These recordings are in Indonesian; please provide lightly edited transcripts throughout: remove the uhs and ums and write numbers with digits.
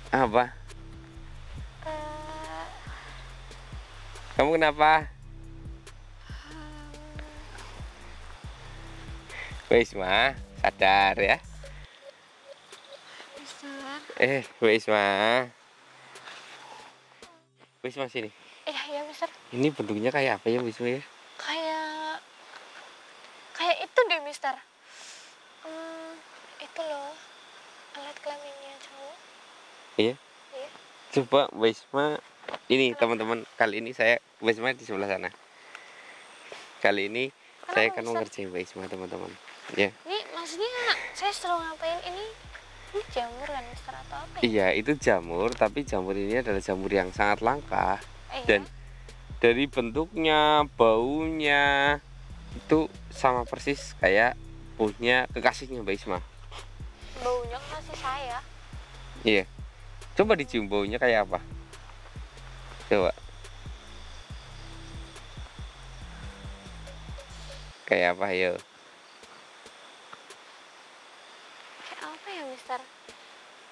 Apa? Eh, Kamu kenapa? Wisma, sadar ya. Mister. Wisma. Wisma sini. Iya, iya, Mister. Ini bentuknya kayak apa ya, Wisma ya? Kayak kayak itu deh, Mister. Itu loh, alat kelaminnya cowok. Iya. Iya. Coba Wisma. Ini Kenapa? teman-teman, kali ini saya Wisma di sebelah sana. Kali ini saya Kenapa, akan Mister? mengerjain Wisma, teman-teman. Ya. Ini maksudnya saya suruh ngapain ini? Ini jamur kan, Mister, atau apa ya? Iya, itu jamur, tapi jamur ini adalah jamur yang sangat langka. Dan Iya. dari bentuknya, baunya itu sama persis kayak punya kekasihnya Mbak Isma. Baunya kasih saya. Iya. Coba dicium baunya kayak apa? Coba. Kayak apa, yo? Kayak apa ya, Mister?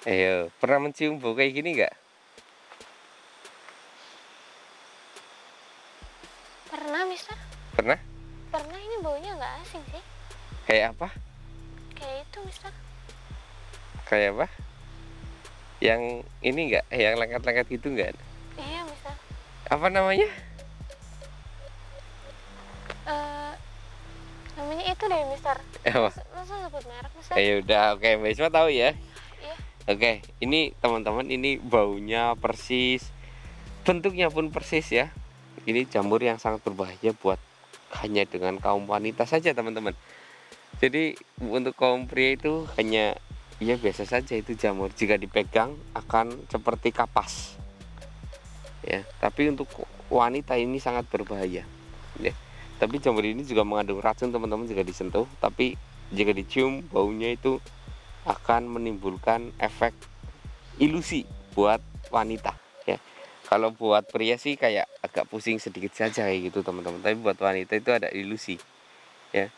Ayo, pernah mencium bau kayak gini nggak? Pernah, Mister? Pernah? Pernah, ini baunya nggak asing sih. Kayak apa? Kayak itu, Mister. Kayak apa? Yang ini nggak? Yang lengket-lengket gitu nggak? Iya, Mister. Apa namanya? Eh, Namanya itu deh, Mister. Apa? Masa sebut merek, Mister? Ayo udah, oke, Mbak Isma tahu ya. Iya. Oke, ini teman-teman, ini baunya persis, bentuknya pun persis ya. Ini jamur yang sangat berbahaya buat hanya dengan kaum wanita saja, teman-teman. Jadi untuk kaum pria itu hanya ya biasa saja, itu jamur jika dipegang akan seperti kapas. Ya, tapi untuk wanita ini sangat berbahaya. Ya. Tapi jamur ini juga mengandung racun, teman-teman, jika disentuh, tapi jika dicium baunya itu akan menimbulkan efek ilusi buat wanita ya. Kalau buat pria sih kayak agak pusing sedikit saja kayak gitu, teman-teman, tapi buat wanita itu ada ilusi ya.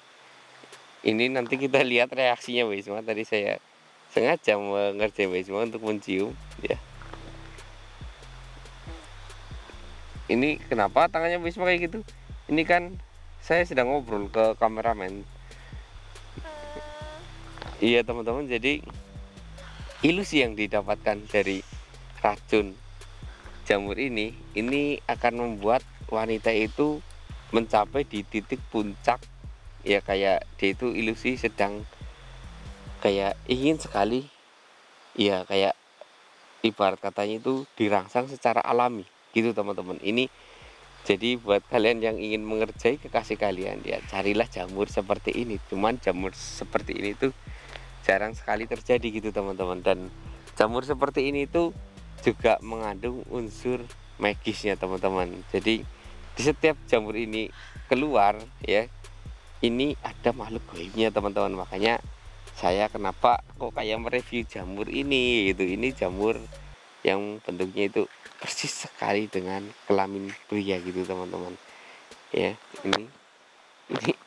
Ini nanti kita lihat reaksinya Wisma. Tadi saya sengaja mengerjain Wisma untuk mencium ya. Ini kenapa tangannya Wisma kayak gitu? Ini kan saya sedang ngobrol ke kameramen. Iya, teman-teman, jadi ilusi yang didapatkan dari racun jamur ini akan membuat wanita itu mencapai di titik puncak ya, kayak dia itu ilusi sedang kayak ingin sekali ya, kayak ibarat katanya itu dirangsang secara alami gitu, teman-teman. Ini jadi buat kalian yang ingin mengerjai kekasih kalian ya, carilah jamur seperti ini. Cuman jamur seperti ini tuh jarang sekali terjadi gitu, teman-teman. Dan jamur seperti ini tuh juga mengandung unsur magisnya, teman-teman. Jadi di setiap jamur ini keluar ya, ini ada makhluk gaibnya, teman-teman. Makanya saya kenapa kok kayak mereview jamur ini gitu. Ini jamur yang bentuknya itu persis sekali dengan kelamin pria gitu, teman-teman. Ya,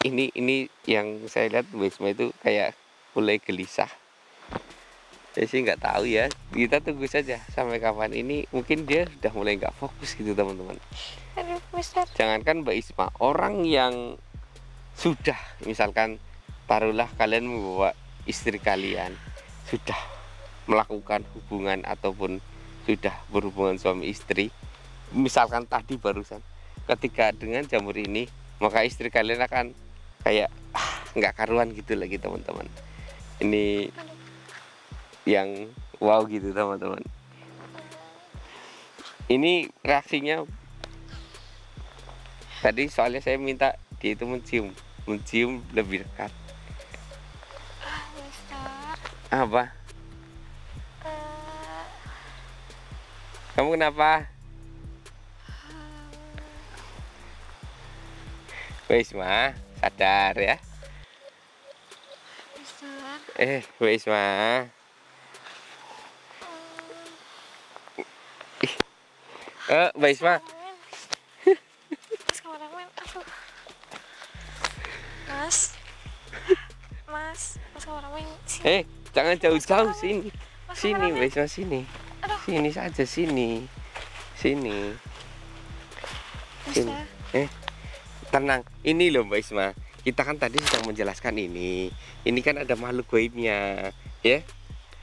ini yang saya lihat Wisma itu kayak mulai gelisah. Saya sih nggak tahu ya, kita tunggu saja sampai kapan. Ini mungkin dia sudah mulai nggak fokus gitu, teman-teman. Aduh, Mister. Jangankan Mbak Isma, orang yang sudah misalkan taruhlah kalian membawa istri kalian, sudah melakukan hubungan ataupun sudah berhubungan suami istri, misalkan tadi barusan, ketika dengan jamur ini, maka istri kalian akan kayak nggak karuan gitu lagi, teman-teman. Ini yang wow gitu, teman-teman. Ini reaksinya tadi soalnya saya minta dia itu mencium lebih dekat. Mister. Apa? Eh, Kamu kenapa? Wisma, sadar ya. Mister. Wisma. Mbak Isma. Mas kameramen, aduh. Mas kameramen, sini. Jangan jauh-jauh, sini. Mas Sini, kameramen. Mbak Isma, sini. Aduh, Sini saja, sini. Sini. Sini. Mister. Tenang. Ini loh Mbak Isma. Kita kan tadi sedang menjelaskan ini. Ini kan ada makhluk gaibnya, ya?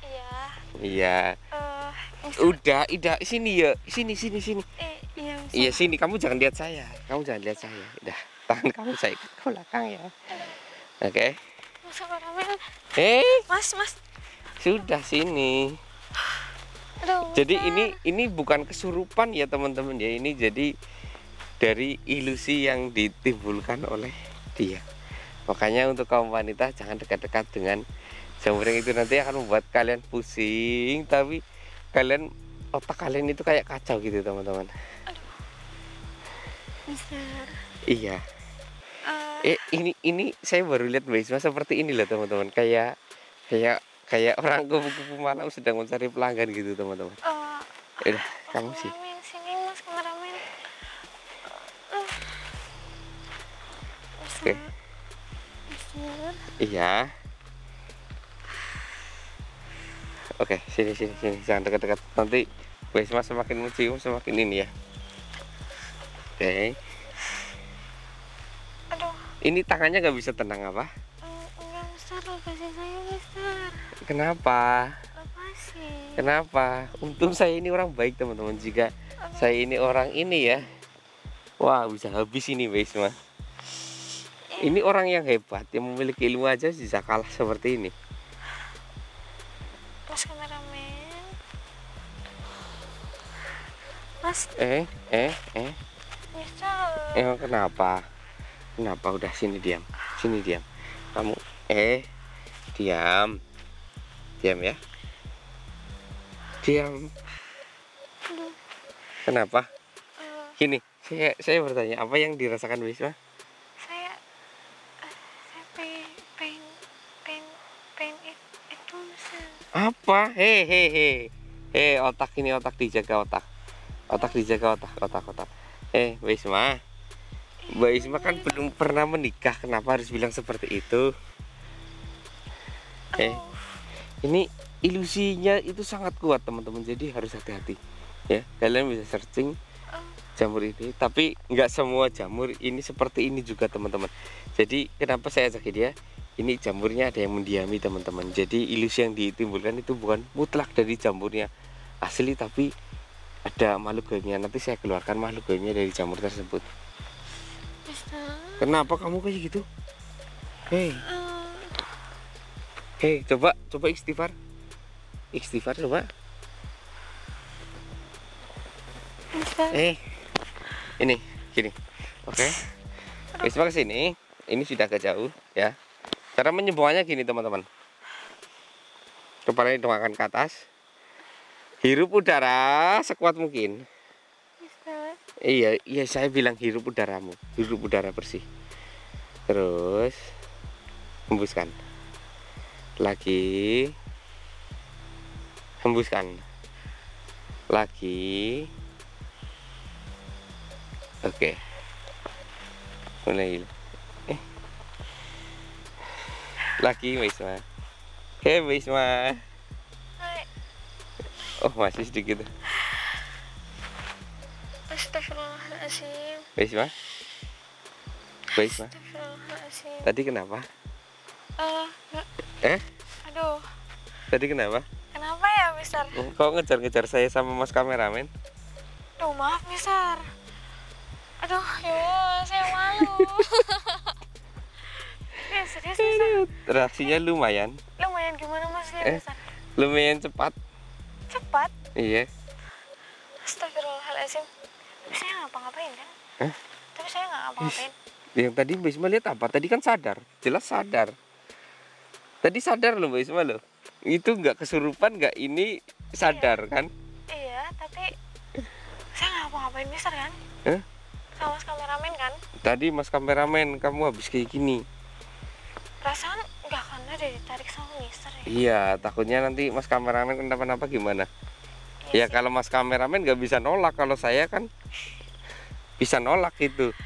Iya. Iya. Mister. Udah, sini ya. Sini. Iya, Mister. Iya, sini. Kamu jangan lihat saya. Kamu jangan lihat saya. Udah, tangan kamu saya ikat ke belakang ya. Oke. Mas kameramen. Mas. Sudah sini. Aduh, Jadi Mister. ini bukan kesurupan ya teman-teman ya. Ini jadi dari ilusi yang ditimbulkan oleh dia. Makanya untuk kaum wanita jangan dekat-dekat dengan jamur yang itu, nanti akan membuat kalian pusing, tapi otak kalian itu kayak kacau gitu teman-teman. Mister. Iya. Ini saya baru lihat Mbak Isma seperti ini loh teman-teman. Kayak orang kupu-kupu malam sedang mencari pelanggan gitu teman-teman. Udah, kamu sih. Kameramen, sini Mas kameramen. Oke. Mister. Iya. Oke, sini. Jangan dekat-dekat. Nanti Mbak Isma semakin mencium semakin ini ya. Oke. Aduh, Ini tangannya nggak bisa tenang apa? enggak Mister, lepasin saya Mister. Kenapa? Lepasin. Kenapa? Untung saya ini orang baik teman-teman. Jika saya ini orang ini ya, wah bisa habis ini Mbak Isma. Ini orang yang hebat, yang memiliki ilmu aja bisa kalah seperti ini. Mas kameramen. Mas. Mister. Kenapa? Udah sini diam. Kamu diam ya. Diam. Aduh. Kenapa? eh, Gini, saya bertanya, apa yang dirasakan Wisma? saya pengen itu Mister. Apa? Otak ini, otak dijaga, otak dijaga, otak. Mbak Isma kan belum pernah menikah, kenapa harus bilang seperti itu? Ini ilusinya itu sangat kuat teman-teman, jadi harus hati-hati ya. Kalian bisa searching jamur ini, tapi nggak semua jamur ini seperti ini juga teman-teman. Jadi kenapa saya ajak dia? Ini jamurnya ada yang mendiami teman-teman. Jadi ilusi yang ditimbulkan itu bukan mutlak dari jamurnya asli, tapi ada makhluk gaibnya. Nanti saya keluarkan makhluk gaibnya dari jamur tersebut. Mister. Kenapa kamu kayak gitu? Coba istighfar coba. Mister. Ini gini, oke. Isma kesini, ini sudah agak jauh ya. Cara menyembuhannya gini teman-teman. Kepalanya dongakkan ke atas, hirup udara sekuat mungkin. Mister. Iya, saya bilang hirup udaramu, hirup udara bersih. Terus hembuskan. Lagi. Hembuskan. Lagi. Oke. Mulai. Lagi Mbak Isma. Mbak Isma. Hai. Oh, masih sedikit. Astagfirullahaladzim. Mbak Isma. Astagfirullahaladzim. Tadi kenapa? Enggak. Aduh. Tadi kenapa? Kenapa ya, Mister? Kok ngejar-ngejar saya sama Mas kameramen? Duh, maaf, Mister. Aduh, saya malu. Ya, serius, Mister. Reaksinya lumayan. Lumayan gimana, Mas? Mister? Lumayan cepat. Cepat? Iya. Astagfirullahaladzim. Tapi saya ngapa-ngapain kan? Tapi saya nggak ngapa-ngapain. Yang tadi Mbak Isma lihat apa? Tadi kan sadar. Jelas sadar. Tadi sadar loh Mbak Isma loh. Itu nggak kesurupan, nggak ini sadar kan? Iya, tapi saya nggak ngapa-ngapain Mister kan? Sama Mas kameramen kan? Tadi Mas kameramen kamu habis kayak gini. Perasaan nggak akan ada ditarik sama Mister ya? Iya, takutnya nanti Mas kameramen kenapa-napa gimana? Iya Ya sih. kalau Mas kameramen nggak bisa nolak, kalau saya kan bisa nolak itu.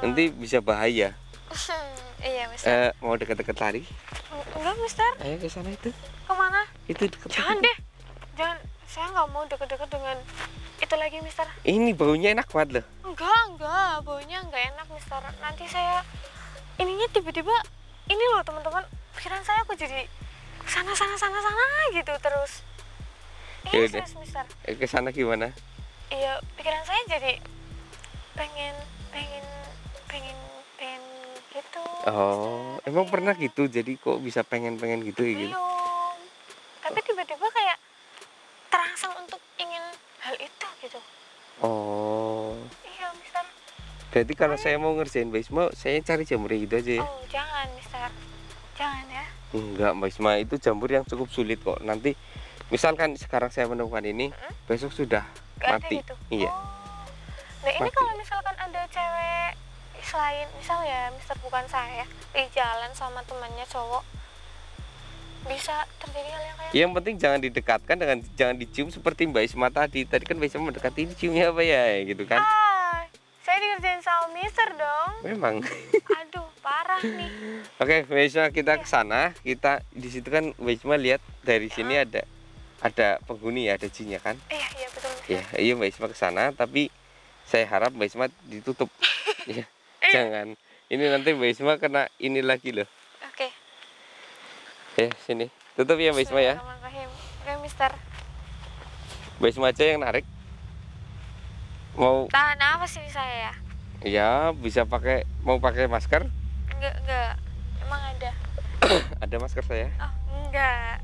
Nanti bisa bahaya. Iya Mister. Mau deket-deket lari? Enggak Mister. Ayo ke sana itu. Kemana? Itu deket. Jangan deh. Jangan. saya nggak mau deket-deket dengan itu lagi, Mister. Ini baunya enak banget loh. Enggak, baunya enggak enak, Mister. Nanti saya ininya tiba-tiba ini loh, teman-teman. Pikiran saya aku jadi sana gitu terus. Ya Iya, udah. serius, Mister. Ke sana gimana? Iya, pikiran saya jadi pengen gitu. Oh, Mister. emang Iya. pernah gitu? Jadi kok bisa pengen gitu ya gitu? Belum. Tapi tiba-tiba kayak terangsang untuk ingin hal itu gitu. Oh, Iya, Mister. berarti kalau saya mau ngerjain Mbak Isma, saya cari jamur gitu aja ya? Oh, jangan, Mister. Jangan ya. Enggak, Mbak Isma, itu jamur yang cukup sulit kok. Nanti, misalkan sekarang saya menemukan ini, besok sudah Gak ada mati. gitu. Iya. Oh. Nah, ini Mati. kalau misalkan ada cewek selain misal ya, Mister bukan saya, di jalan sama temannya cowok, bisa terjadi hal yang kayak Yang penting jangan didekatkan dengan jangan dicium seperti Mbak Isma tadi. Tadi kan Mbak Isma mendekati, ini ciumnya apa ya, gitu kan? saya dikerjain sama Mister dong. Memang. Aduh, parah nih. Oke, Mbak Isma, kita ke sana. Kita di situ kan Mbak Isma lihat dari sini ada penghuni ya, ada jinnya kan? Iya betul, Mister. Ya, iya Mbak Isma ke sana, tapi saya harap Mbak Isma ditutup. Ya, jangan. Ini nanti Mbak Isma kena ini lagi loh. Oke. Sini. Tutup ya Mbak Isma ya. Bismillahirrahmanirrahim. Oke, Mister. Mbak Isma aja yang narik. Mau Tahan apa sih saya ya? ya bisa mau pakai masker? Enggak. Emang ada? Ada masker saya. Oh, enggak.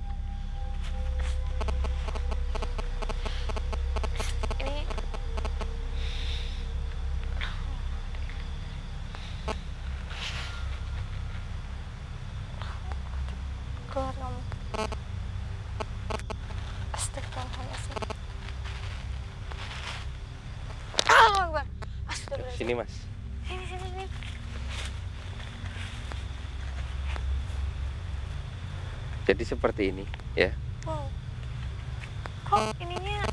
Ini keluar kamu. Astagfirullahaladzim. Allah Akbar. Astagfirullahaladzim. Sini Mas. Sini. Jadi seperti ini ya. Wow. Kok ininya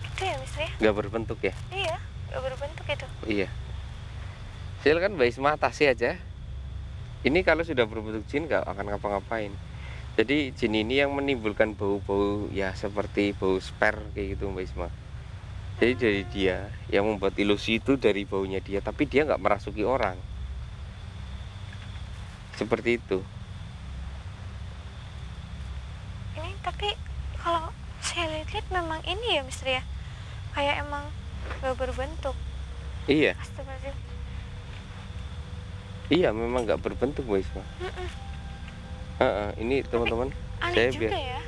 gitu ya, Mister ya? Nggak berbentuk ya. Iya, gak berbentuk itu. Iya. Silakan Mbak Isma atasi aja. Ini kalau sudah berbentuk jin nggak akan ngapa-ngapain. Jadi jin ini yang menimbulkan bau-bau ya seperti bau sper kayak gitu Mbak Isma. Jadi dari dia yang membuat ilusi itu dari baunya dia, tapi dia nggak merasuki orang. Seperti itu. Ini tapi kalau saya lihat memang ini ya, Mister ya. Kayak emang gak berbentuk. Iya, Astagfirullahaladzim. iya memang nggak berbentuk Mbak Isma. Ini teman-teman, Aneh saya juga ya.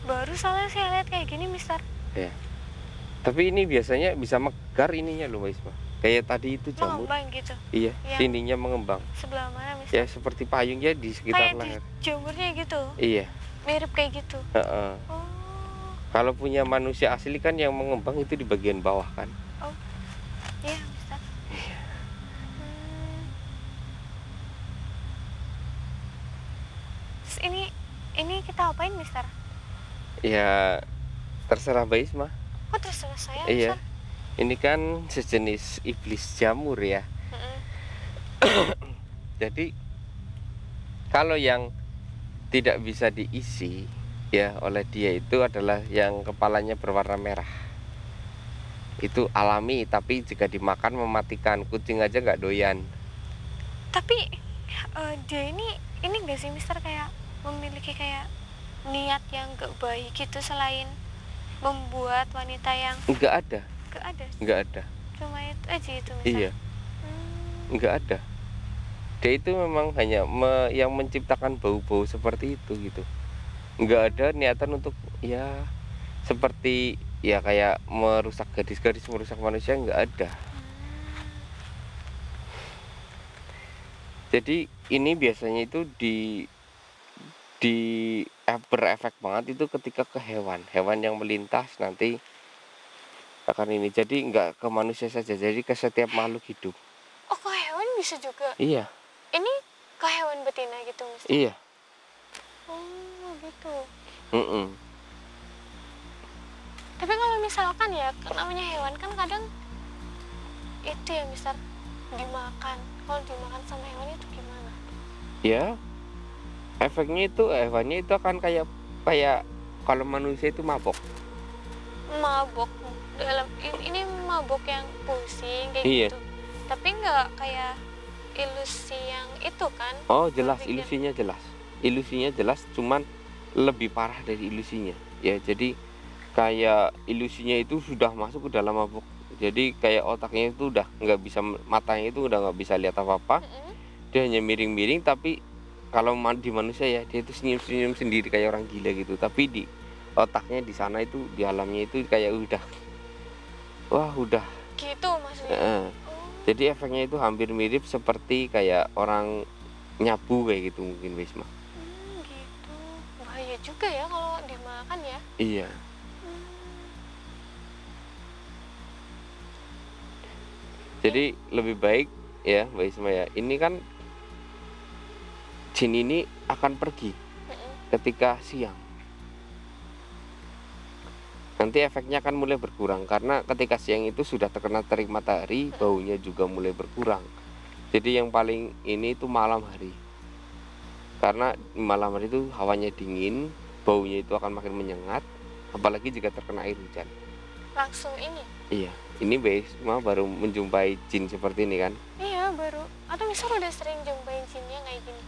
Baru soalnya saya lihat kayak gini, Mister. ya. Tapi ini biasanya bisa megar ininya loh Mbak Isma. Kayak tadi itu jamur. Mengembang gitu. Iya, Yang sininya mengembang. Sebelah mana, Mister? Ya seperti payung ya di sekitar Kayak leher. di jamurnya gitu. Iya. Mirip kayak gitu. Heeh. Oh. Kalau punya manusia asli kan yang mengembang itu di bagian bawah kan. Iya, Mister. Terus ini kita apain, Mister? Ya terserah Mbak Isma. Kok terserah saya, Iya. Mister? Ini kan sejenis iblis jamur ya. Jadi kalau yang tidak bisa diisi ya oleh dia itu adalah yang kepalanya berwarna merah. Itu alami, tapi jika dimakan mematikan. Kucing aja nggak doyan. Tapi dia ini enggak sih, Mister, kayak memiliki kayak niat yang gak baik gitu selain membuat wanita yang Nggak ada, gak ada. nggak ada. Cuma itu aja itu, Mister. Iya, nggak ada. Dia itu memang hanya yang menciptakan bau-bau seperti itu gitu. Nggak ada niatan untuk ya seperti ya kayak merusak gadis-gadis, merusak manusia, nggak ada. Jadi ini biasanya itu berefek banget itu ketika ke hewan yang melintas nanti akan ini. Jadi nggak ke manusia saja, jadi ke setiap makhluk hidup. Oh, ke hewan bisa juga. Iya. Ini ke hewan betina gitu, Mister? Iya. Oh, gitu. Tapi kalau misalkan ya, namanya hewan kan kadang itu ya, Mister, dimakan. Kalau dimakan sama hewan itu gimana? Ya, efeknya itu hewannya itu akan kayak kalau manusia itu mabok. Mabok dalam ini mabok yang pusing kayak Iya. gitu. Tapi nggak kayak ilusi yang itu kan? Oh jelas, Berpikir. ilusinya jelas, cuman lebih parah dari ilusinya ya. Jadi kayak ilusinya itu sudah masuk ke dalam mabuk, jadi kayak otaknya itu udah nggak bisa, matanya itu udah nggak bisa lihat apa-apa, dia hanya miring-miring. Tapi kalau di manusia ya, dia itu senyum-senyum sendiri kayak orang gila gitu, tapi di otaknya di sana itu, di alamnya itu kayak udah, wah udah Gitu maksudnya. Heeh. Jadi efeknya itu hampir mirip seperti kayak orang nyabu kayak gitu mungkin Wisma. Gitu. Bahaya juga ya kalau dimakan ya. Iya. Jadi lebih baik ya Mbak Isma ya. Ini kan jin ini akan pergi ketika siang. Nanti efeknya akan mulai berkurang karena ketika siang itu sudah terkena terik matahari, baunya juga mulai berkurang. Jadi yang paling ini itu malam hari. Karena malam hari itu hawanya dingin, baunya itu akan makin menyengat, apalagi jika terkena air hujan. Langsung ini. Iya, ini Mbak Isma baru menjumpai jin seperti ini kan? Iya, baru. Atau misal udah sering jumpain jinnya kayak gini?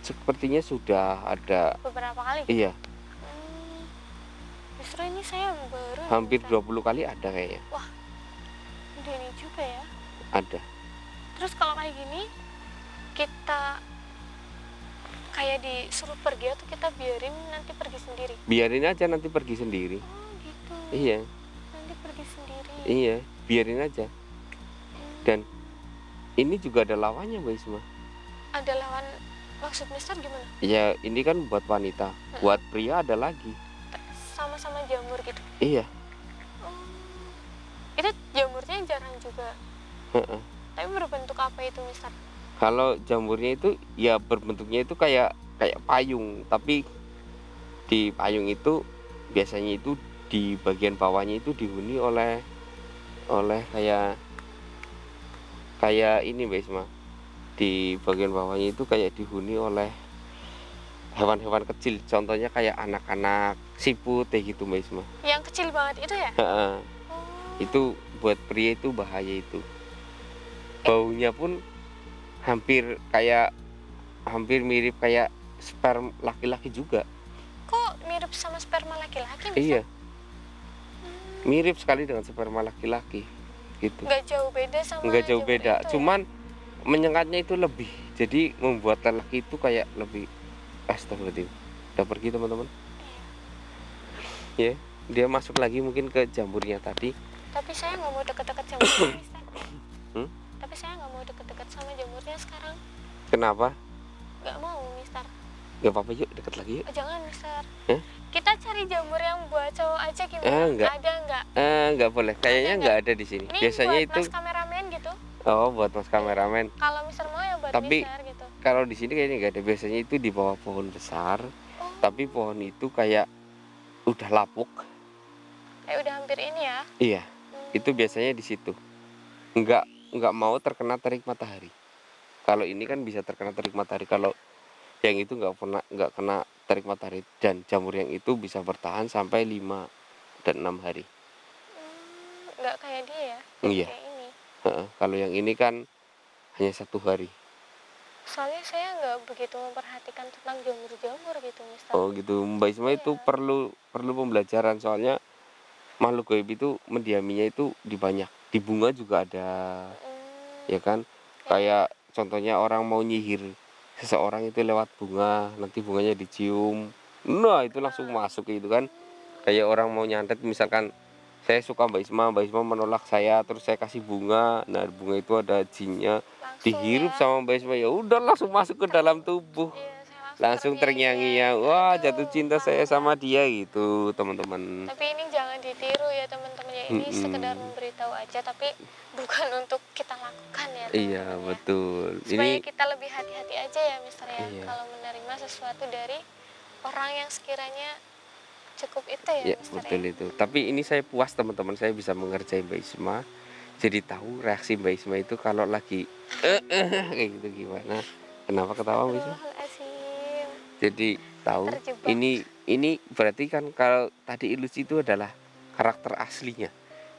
Sepertinya sudah ada Beberapa kali? Iya. Justru ini saya baru. Hampir 20 kali ada kayaknya. Wah, ini juga ya. Ada. Terus kalau kayak gini, kita kayak disuruh pergi atau kita biarin nanti pergi sendiri? Biarin aja nanti pergi sendiri. Oh gitu. Iya. Nanti pergi sendiri. Iya, biarin aja. Dan ini juga ada lawannya Mbak Isma. Ada lawan, maksud Mister gimana? Ya ini kan buat wanita, buat pria ada lagi. Sama-sama jamur gitu? Iya. Itu jamurnya jarang juga. Tapi berbentuk apa itu Mister? Kalau jamurnya itu ya berbentuknya itu kayak payung, tapi di payung itu biasanya itu di bagian bawahnya itu dihuni oleh kayak ini Mbak Isma. Di bagian bawahnya itu kayak dihuni oleh hewan-hewan kecil, contohnya kayak anak-anak siput kayak gitu Mbak Isma. Yang kecil banget itu ya? Itu buat pria itu bahaya itu. Baunya pun hampir mirip kayak sperma laki-laki juga. Kok mirip sama sperma laki-laki? Iya. Mirip sekali dengan sperma laki-laki gitu. Nggak jauh beda sama Nggak jauh beda, itu, cuman menyengatnya itu lebih. Jadi membuat lelaki itu kayak lebih. Astagfirullahaladzim, udah pergi teman-teman. Ya, dia masuk lagi mungkin ke jamurnya tadi. Tapi saya nggak mau deket-deket jamurnya Mister. Tapi saya nggak mau deket-deket sama jamurnya sekarang. Kenapa? Nggak mau Mister. Gak apa-apa, yuk deket lagi yuk. Jangan Mister. Kita cari jamur yang buat cowok aja gimana? Enggak. Ada nggak? Nggak boleh, kayaknya nggak ada di sini. Ini Biasanya buat itu mas kameramen gitu. Oh, buat mas kameramen. Kalau Mister mau ya buat Tapi Mister gitu. kalau di sini kayaknya nggak ada. Biasanya itu di bawah pohon besar. Tapi pohon itu kayak udah lapuk. Kayak udah hampir ini ya. Iya. Itu biasanya di situ. Nggak mau terkena terik matahari. Kalau ini kan bisa terkena terik matahari. Kalau yang itu nggak kena terik matahari, dan jamur yang itu bisa bertahan sampai 5 dan 6 hari. Nggak kayak dia ya. Iya. Kayak ini. Kalau yang ini kan hanya 1 hari. Soalnya saya nggak begitu memperhatikan tentang jamur-jamur gitu Mister. Oh gitu, Mbak Isma itu perlu pembelajaran, soalnya makhluk gaib itu mendiaminya itu di banyak, di bunga juga ada, ya kan? Kayak contohnya orang mau nyihir seseorang itu lewat bunga, nanti bunganya dicium, nah itu langsung masuk gitu kan. Kayak orang mau nyantet, misalkan saya suka Mbak Isma menolak saya, terus saya kasih bunga, nah bunga itu ada jinnya, dihirup sama Mbak Isma, ya udah langsung masuk ke dalam tubuh. Langsung terngiang-ngiang, wah jatuh cinta saya sama dia gitu teman-teman. Tapi ini jangan ditiru ya teman-teman ya, ini sekedar memberitahu aja, tapi bukan untuk kita lakukan ya teman-teman. Iya betul. Supaya Ini kita lebih hati-hati aja ya Mister ya, kalau menerima sesuatu dari orang yang sekiranya cukup itu ya, Mister betul ya. itu. Tapi ini saya puas teman-teman, saya bisa mengerjai Mbak Isma. Jadi tahu reaksi Mbak Isma itu kalau lagi kayak gitu gimana. Kenapa ketawa Mbak Isma? Jadi tahu Terjebak. ini ini berarti kan kalau tadi ilusi itu adalah karakter aslinya,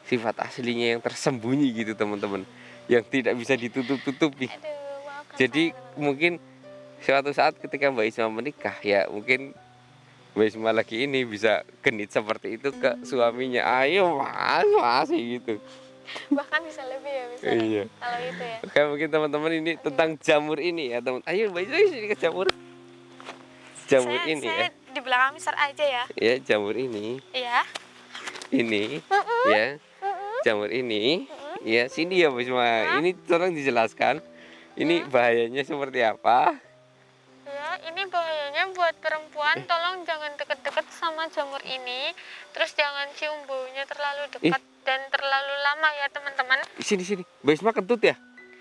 sifat aslinya yang tersembunyi gitu teman-teman, yang tidak bisa ditutup-tutupi. Aduh, maafkan Jadi saya, teman-teman. mungkin suatu saat ketika Mbak Isma menikah ya mungkin Mbak Isma lagi ini bisa genit seperti itu ke suaminya. Ayo mas gitu. Bahkan bisa lebih ya, bisa Iya. kalau itu ya. Oke, mungkin teman-teman ini tentang jamur ini ya teman. Ayo Mbak Isma sini ke jamur. Jamur saya, ini saya ya. di belakang Mister aja ya. Ya jamur ini. Iya. Ini ya. Jamur ini. Ya sini ya Mbak Isma. Ini tolong dijelaskan. Ini bahayanya seperti apa? Ya, ini bahayanya buat perempuan, tolong jangan deket-deket sama jamur ini. Terus jangan cium baunya terlalu dekat dan terlalu lama ya, teman-teman. Sini sini. Mbak Isma kentut ya?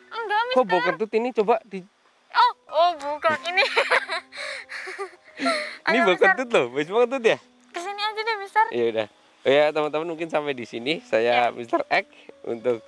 Enggak, Kok bau Mister. kentut ini coba di Oh, bukan ini. ini Ayo, bau Mister. kentut loh. Mbak Isma kentut ya? Kesini aja deh, Mister. Ya udah. Oh ya teman-teman mungkin sampai di sini saya Mr. X untuk